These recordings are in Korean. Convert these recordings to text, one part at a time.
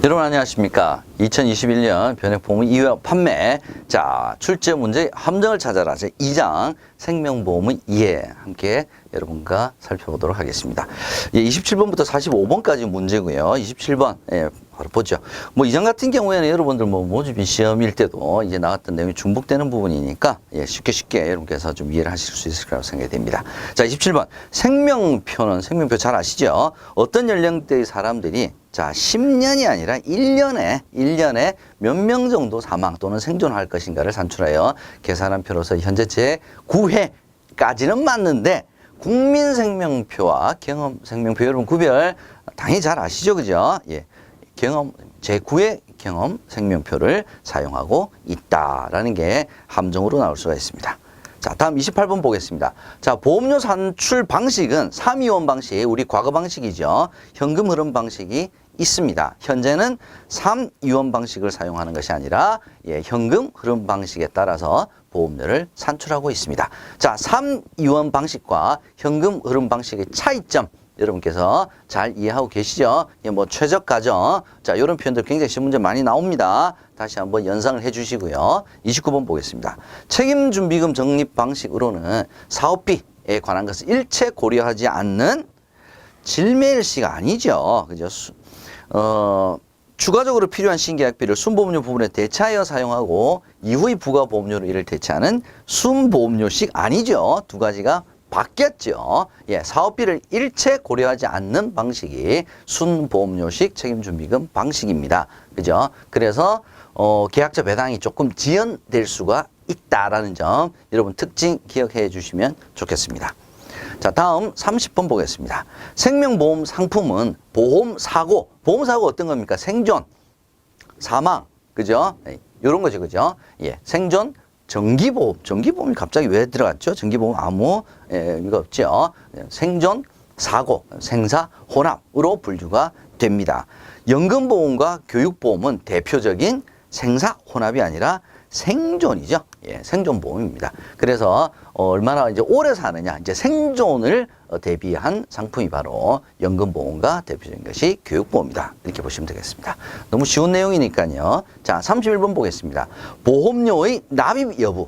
여러분 안녕하십니까. 2021년 변액보험 2회 판매. 자, 출제 문제 함정을 찾아라. 제 2장 생명보험의 이해 함께 여러분과 살펴보도록 하겠습니다. 예, 27번부터 45번까지 문제고요. 27번 예, 바로 보죠. 뭐 이장 같은 경우에는 여러분들 뭐 모집인 시험일 때도 이제 나왔던 내용이 중복되는 부분이니까 예, 쉽게 여러분께서 좀 이해를 하실 수 있을 거라고 생각이 됩니다. 자, 27번 생명표 잘 아시죠? 어떤 연령대의 사람들이 자, 10년이 아니라 1년에 몇 명 정도 사망 또는 생존할 것인가를 산출하여 계산한 표로서 현재 제9회까지는 맞는데 국민생명표와 경험생명표 여러분 구별 당연히 잘 아시죠? 그죠? 예. 제9회 경험생명표를 사용하고 있다라는 게 함정으로 나올 수가 있습니다. 자, 다음 28번 보겠습니다. 자, 보험료 산출 방식은 3위원 방식, 우리 과거 방식이죠. 현금 흐름 방식이 있습니다. 현재는 3위원 방식을 사용하는 것이 아니라 예, 현금 흐름 방식에 따라서 보험료를 산출하고 있습니다. 자, 3위원 방식과 현금 흐름 방식의 차이점 여러분께서 잘 이해하고 계시죠? 예, 뭐 최적 가정, 자, 이런 표현들 굉장히 시험 문제 많이 나옵니다. 다시 한번 연상을 해주시고요. 29번 보겠습니다. 책임준비금 적립 방식으로는 사업비에 관한 것을 일체 고려하지 않는 질매일시가 아니죠. 그죠? 추가적으로 필요한 신계약비를 순보험료 부분에 대체하여 사용하고 이후의 부가보험료로 이를 대체하는 순보험료식 아니죠. 두 가지가 바뀌었죠. 예, 사업비를 일체 고려하지 않는 방식이 순보험료식 책임준비금 방식입니다. 그죠? 그래서 계약자 배당이 조금 지연될 수가 있다라는 점 여러분 특징 기억해 주시면 좋겠습니다. 자, 다음 30번 보겠습니다. 생명보험 상품은 보험사고 어떤 겁니까? 생존, 사망, 그죠? 이런 거죠, 그죠? 예, 생존, 정기보험이 갑자기 왜 들어갔죠? 정기보험 아무 의미가 없죠. 생존, 사고, 생사, 혼합으로 분류가 됩니다. 연금보험과 교육보험은 대표적인 생사, 혼합이 아니라 생존이죠. 예, 생존보험입니다. 그래서 얼마나 이제 오래 사느냐, 이제 생존을 대비한 상품이 바로 연금보험과 대표적인 것이 교육보험이다. 이렇게 보시면 되겠습니다. 너무 쉬운 내용이니까요. 자, 31번 보겠습니다. 보험료의 납입 여부,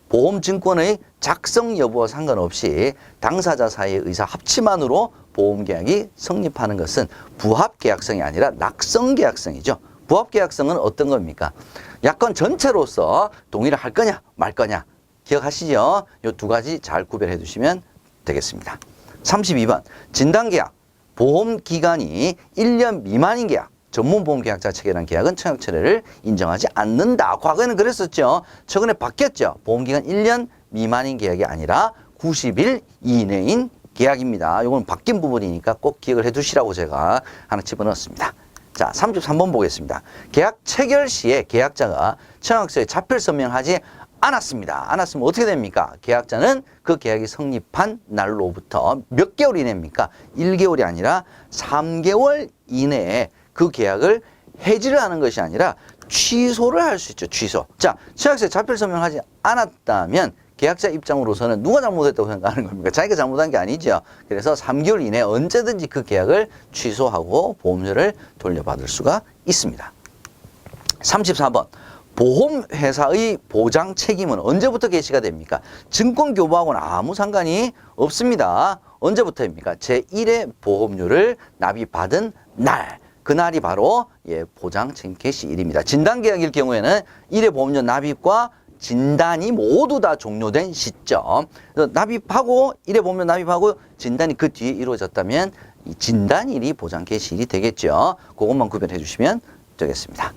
보험증권의 작성 여부와 상관없이 당사자 사이의 의사 합치만으로 보험계약이 성립하는 것은 부합계약성이 아니라 낙성계약성이죠. 부합계약성은 어떤 겁니까? 약관 전체로서 동의를 할 거냐 말 거냐 기억하시죠? 이 두 가지 잘 구별해 두시면 되겠습니다. 32번 진단계약, 보험기간이 1년 미만인 계약, 전문보험계약자 체결한 계약은 청약철회를 인정하지 않는다. 과거에는 그랬었죠. 최근에 바뀌었죠. 보험기간 1년 미만인 계약이 아니라 90일 이내인 계약입니다. 이건 바뀐 부분이니까 꼭 기억을 해 두시라고 제가 하나 집어넣었습니다. 자, 33번 보겠습니다. 계약 체결 시에 계약자가 청약서에 자필 서명하지 않았습니다. 않았으면 어떻게 됩니까? 계약자는 그 계약이 성립한 날로부터 몇 개월 이내입니까? 1개월이 아니라 3개월 이내에 그 계약을 해지를 하는 것이 아니라 취소를 할 수 있죠. 취소. 자, 청약서에 자필 서명하지 않았다면 계약자 입장으로서는 누가 잘못했다고 생각하는 겁니까? 자기가 잘못한 게 아니죠. 그래서 3개월 이내에 언제든지 그 계약을 취소하고 보험료를 돌려받을 수가 있습니다. 34번. 보험회사의 보장 책임은 언제부터 개시가 됩니까? 증권교부하고는 아무 상관이 없습니다. 언제부터입니까? 제1회 보험료를 납입받은 날. 그날이 바로 예, 보장 책임 개시일입니다. 진단계약일 경우에는 1회 보험료 납입과 진단이 모두 다 종료된 시점. 납입하고 1회 보험료 납입하고 진단이 그 뒤에 이루어졌다면 이 진단일이 보장 개시일이 되겠죠. 그것만 구별해 주시면 되겠습니다.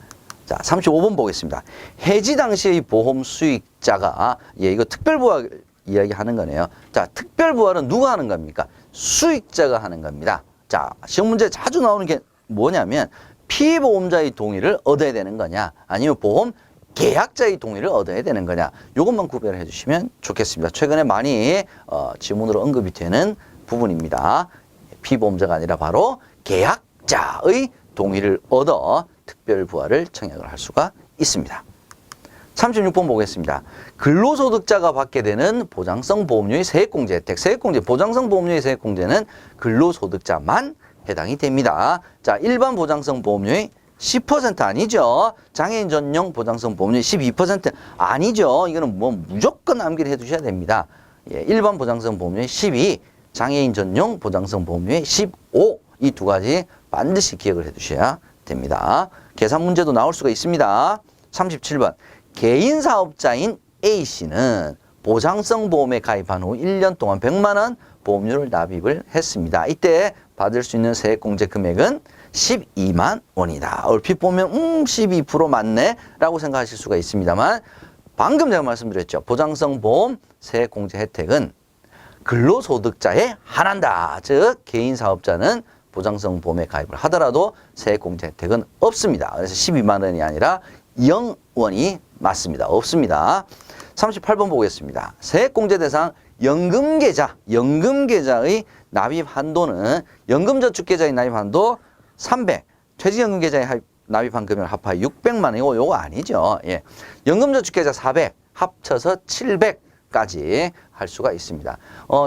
자, 35번 보겠습니다. 해지 당시의 보험 수익자가 예, 이거 특별부활 이야기하는 거네요. 자, 특별부활은 누가 하는 겁니까? 수익자가 하는 겁니다. 자, 시험 문제 자주 나오는 게 뭐냐면 피보험자의 동의를 얻어야 되는 거냐, 아니면 보험 계약자의 동의를 얻어야 되는 거냐, 이것만 구별해 주시면 좋겠습니다. 최근에 많이 지문으로 언급이 되는 부분입니다. 피보험자가 아니라 바로 계약자의 동의를 얻어 특별부활을 청약을 할 수가 있습니다. 36번 보겠습니다. 근로소득자가 받게 되는 보장성 보험료의 세액공제 혜택. 세액공제, 보장성 보험료의 세액공제는 근로소득자만 해당이 됩니다. 자, 일반 보장성 보험료의 10% 아니죠. 장애인 전용 보장성 보험료 12% 아니죠. 이거는 뭐 무조건 암기를 해두셔야 됩니다. 예, 일반 보장성 보험료의 12, 장애인 전용 보장성 보험료의 15, 이 두 가지 반드시 기억을 해두셔야 됩니다. 계산 문제도 나올 수가 있습니다. 37번. 개인 사업자인 A씨는 보장성 보험에 가입한 후 1년 동안 100만 원 보험료를 납입을 했습니다. 이때 받을 수 있는 세액공제 금액은 12만 원이다. 얼핏 보면 12% 맞네 라고 생각하실 수가 있습니다만 방금 제가 말씀드렸죠. 보장성 보험 세액공제 혜택은 근로소득자에 한한다. 즉 개인 사업자는 보장성 보험에 가입을 하더라도 세액공제 혜택은 없습니다. 그래서 12만 원이 아니라 0원이 맞습니다. 없습니다. 38번 보겠습니다. 세액공제 대상 연금계좌의 납입 한도는 연금저축계좌의 납입 한도 300, 퇴직연금계좌에 납입한 금액을 합하여 600만 원이고 요거 아니죠. 예. 연금저축계좌 400, 합쳐서 700까지 할 수가 있습니다.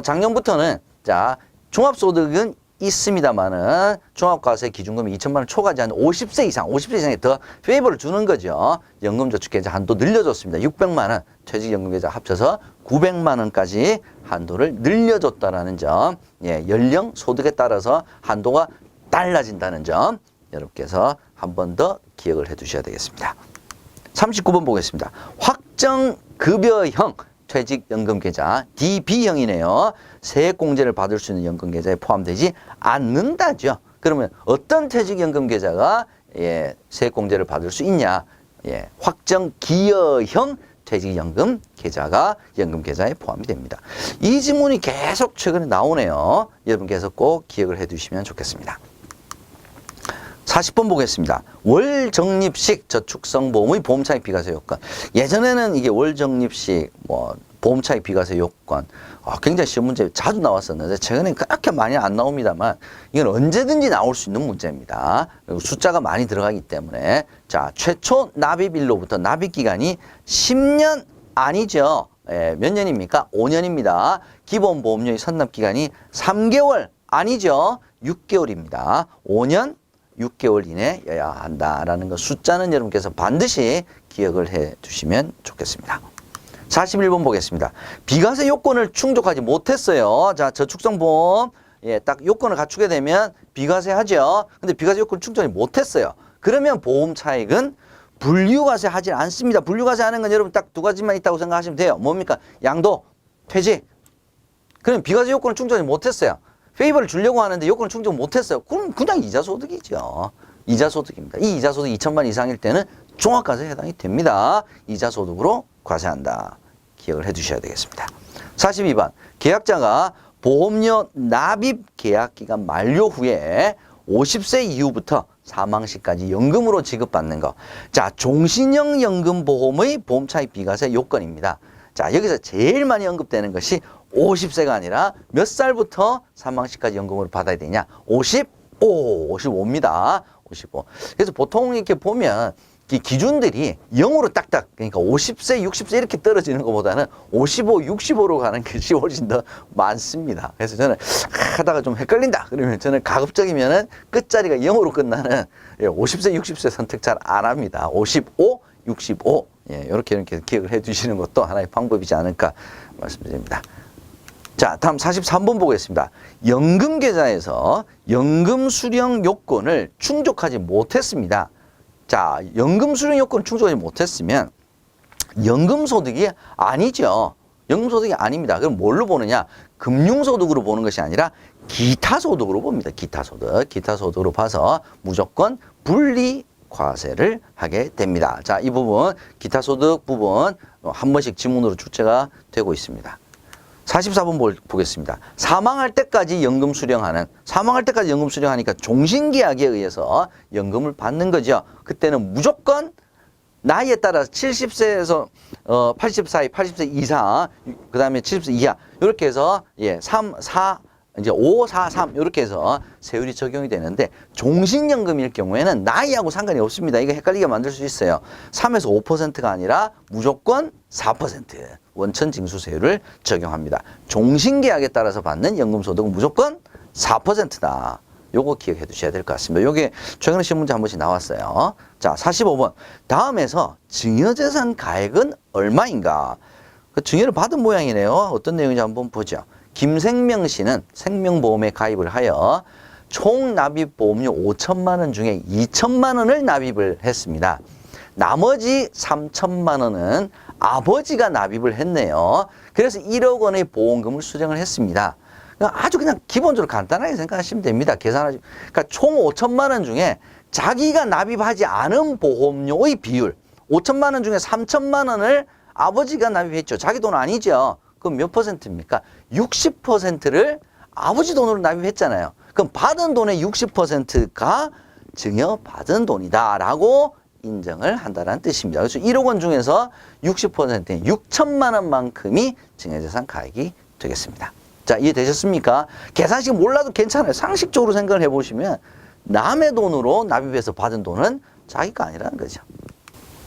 작년부터는 자 종합소득은 있습니다만은 종합과세 기준금이 2천만 원 초과하지 않는 50세 이상에 더 페이버를 주는 거죠. 연금저축계좌 한도 늘려줬습니다. 600만 원, 퇴직연금계좌 합쳐서 900만 원까지 한도를 늘려줬다라는 점. 예, 연령, 소득에 따라서 한도가 달라진다는 점. 여러분께서 한 번 더 기억을 해 두셔야 되겠습니다. 39번 보겠습니다. 확정급여형 퇴직연금계좌 DB형이네요. 세액공제를 받을 수 있는 연금계좌에 포함되지 않는다죠. 그러면 어떤 퇴직연금계좌가 예, 세액공제를 받을 수 있냐? 예, 확정기여형 퇴직연금계좌가 연금계좌에 포함이 됩니다. 이 지문이 계속 최근에 나오네요. 여러분께서 꼭 기억을 해두시면 좋겠습니다. 40번 보겠습니다. 월적립식 저축성보험의 보험차익 비과세 요건. 예전에는 이게 월적립식 보험차익 비과세 요건 굉장히 시험 문제 자주 나왔었는데 최근에 그렇게 많이 안 나옵니다만 이건 언제든지 나올 수 있는 문제입니다. 그리고 숫자가 많이 들어가기 때문에 자 최초 납입일로부터 납입기간이 10년 아니죠. 예, 몇 년입니까? 5년입니다. 기본보험료의 선납기간이 3개월 아니죠. 6개월입니다. 5년 6개월 이내여야 한다라는 거 숫자는 여러분께서 반드시 기억을 해 두시면 좋겠습니다. 41번 보겠습니다. 비과세 요건을 충족하지 못했어요. 자, 저축성보험 예, 딱 요건을 갖추게 되면 비과세 하죠. 근데 비과세 요건을 충족하지 못했어요. 그러면 보험 차익은 분류과세 하지 않습니다. 분류과세 하는 건 여러분 딱 두 가지만 있다고 생각하시면 돼요. 뭡니까? 양도, 퇴직. 그럼 비과세 요건을 충족하지 못했어요. 페이버를 주려고 하는데 요건을 충족 못했어요. 그럼 그냥 이자소득이죠. 이자소득입니다. 이 이자소득 2천만 이상일 때는 종합과세에 해당이 됩니다. 이자소득으로 과세한다. 기억을 해 두셔야 되겠습니다. 42번. 계약자가 보험료 납입 계약기간 만료 후에 50세 이후부터 사망 시까지 연금으로 지급받는 거. 자, 종신형 연금보험의 보험차익 비과세 요건입니다. 자, 여기서 제일 많이 언급되는 것이 50세가 아니라 몇 살부터 사망 시까지 연금으로 받아야 되냐? 55입니다. 55. 그래서 보통 이렇게 보면 이 기준들이 0으로 딱딱 그러니까 50세, 60세 이렇게 떨어지는 것보다는 55, 65로 가는 것이 훨씬 더 많습니다. 그래서 저는 하다가 좀 헷갈린다. 그러면 저는 가급적이면은 끝자리가 0으로 끝나는 50세, 60세 선택 잘 안 합니다. 55, 65. 예, 이렇게 기억을 해 두시는 것도 하나의 방법이지 않을까 말씀드립니다. 자, 다음 43번 보겠습니다. 연금계좌에서 연금 수령 요건을 충족하지 못했습니다. 자, 연금 수령 요건을 충족하지 못했으면 연금소득이 아니죠. 연금소득이 아닙니다. 그럼 뭘로 보느냐? 금융소득으로 보는 것이 아니라 기타소득으로 봅니다. 기타소득. 기타소득으로 봐서 무조건 분리과세를 하게 됩니다. 자, 이 부분, 기타소득 부분 한 번씩 지문으로 출제가 되고 있습니다. 44번 보겠습니다. 사망할 때까지 연금 수령하니까 종신계약에 의해서 연금을 받는 거죠. 그때는 무조건 나이에 따라서 70세에서 80 사이, 80세 이상, 그 다음에 70세 이하, 이렇게 해서, 예, 3, 4, 이제 5, 4, 3, 이렇게 해서 세율이 적용이 되는데, 종신연금일 경우에는 나이하고 상관이 없습니다. 이거 헷갈리게 만들 수 있어요. 3에서 5%가 아니라 무조건 4%. 원천징수세율을 적용합니다. 종신계약에 따라서 받는 연금소득은 무조건 4%다. 요거 기억해 두셔야 될 것 같습니다. 요게 최근에 시험 문제 한 번씩 나왔어요. 자, 45번. 다음에서 증여재산 가액은 얼마인가? 그 증여를 받은 모양이네요. 어떤 내용인지 한번 보죠. 김생명 씨는 생명보험에 가입을 하여 총 납입 보험료 5천만 원 중에 2천만 원을 납입을 했습니다. 나머지 3천만 원은 아버지가 납입을 했네요. 그래서 1억 원의 보험금을 수령을 했습니다. 아주 그냥 기본적으로 간단하게 생각하시면 됩니다. 계산하시. 그러니까 총 5천만 원 중에 자기가 납입하지 않은 보험료의 비율, 5천만 원 중에 3천만 원을 아버지가 납입했죠. 자기 돈 아니죠. 그럼 몇 퍼센트입니까? 60%를 아버지 돈으로 납입했잖아요. 그럼 받은 돈의 60%가 증여받은 돈이다라고 인정을 한다는 뜻입니다. 그래서 1억 원 중에서 60%인 6천만 원만큼이 증여재산 가액이 되겠습니다. 자, 이해되셨습니까? 계산식 몰라도 괜찮아요. 상식적으로 생각을 해보시면 남의 돈으로 납입해서 받은 돈은 자기 거 아니라는 거죠.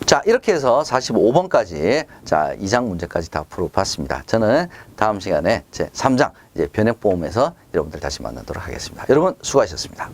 자, 이렇게 해서 45번까지 자, 2장 문제까지 다 풀어봤습니다. 저는 다음 시간에 제 3장 이제 변액보험에서 여러분들 다시 만나도록 하겠습니다. 여러분 수고하셨습니다.